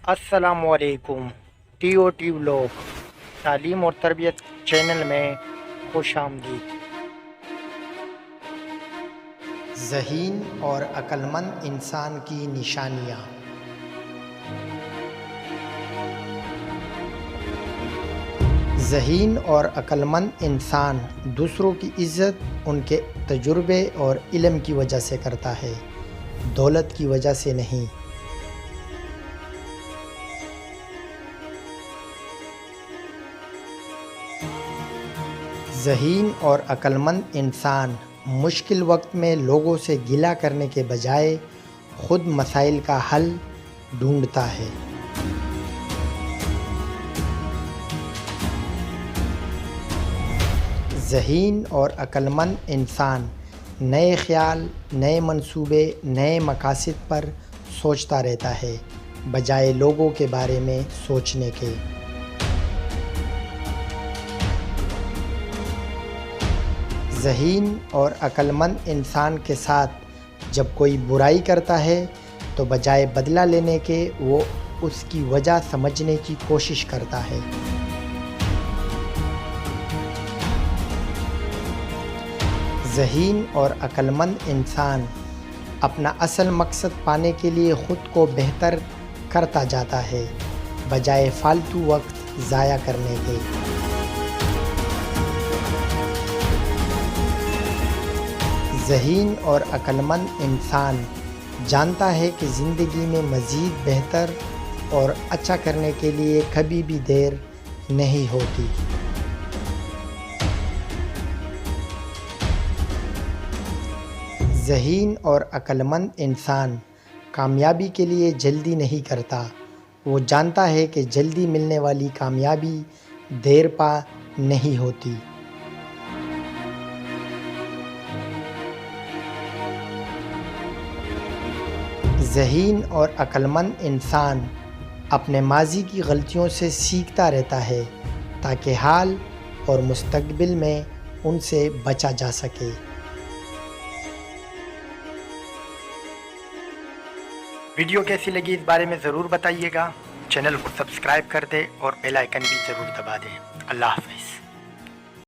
السلام علیکم۔ T O T blog تعلیم اور تربیت چینل میں خوش آمدید۔ ذہین اور عقلمند انسان کی نشانیاں۔ ذہین اور عقلمند انسان دوسروں کی عزت ان کے تجربے اور علم کی وجہ سے کرتا ہے، دولت کی وجہ سے نہیں۔ ذہین اور عقلمند انسان مشکل وقت میں لوگوں سے گلہ کرنے کے بجائے خود مسائل کا حل ڈھونڈتا ہے۔ ذہین اور عقلمند انسان نئے خیال، نئے منصوبے، نئے مقاصد پر سوچتا رہتا ہے بجائے لوگوں کے بارے میں سوچنے کے۔ ذہین اور عقلمند انسان کے ساتھ جب کوئی برائی کرتا ہے تو بجائے بدلہ لینے کے وہ اس کی وجہ سمجھنے کی کوشش کرتا ہے۔ ذہین اور عقلمند انسان اپنا اصل مقصد پانے کے لیے خود کو بہتر کرتا جاتا ہے بجائے فالتو وقت ضائع کرنے کے۔ ذہین اور عقلمند انسان جانتا ہے کہ زندگی میں مزید بہتر اور اچھا کرنے کے لیے کبھی بھی دیر نہیں ہوتی۔ ذہین اور عقلمند انسان کامیابی کے لیے جلدی نہیں کرتا، وہ جانتا ہے کہ جلدی ملنے والی کامیابی دیر پا نہیں ہوتی۔ ذہین اور عقلمند انسان اپنے ماضی کی غلطیوں سے سیکھتا رہتا ہے تاکہ حال اور مستقبل میں ان سے بچا جا سکے۔ ویڈیو کیسی لگی اس بارے میں ضرور بتائیے گا۔ چینل کو سبسکرائب کر دیں اور بیل آئیکن بھی ضرور دبا دیں۔ اللہ حافظ۔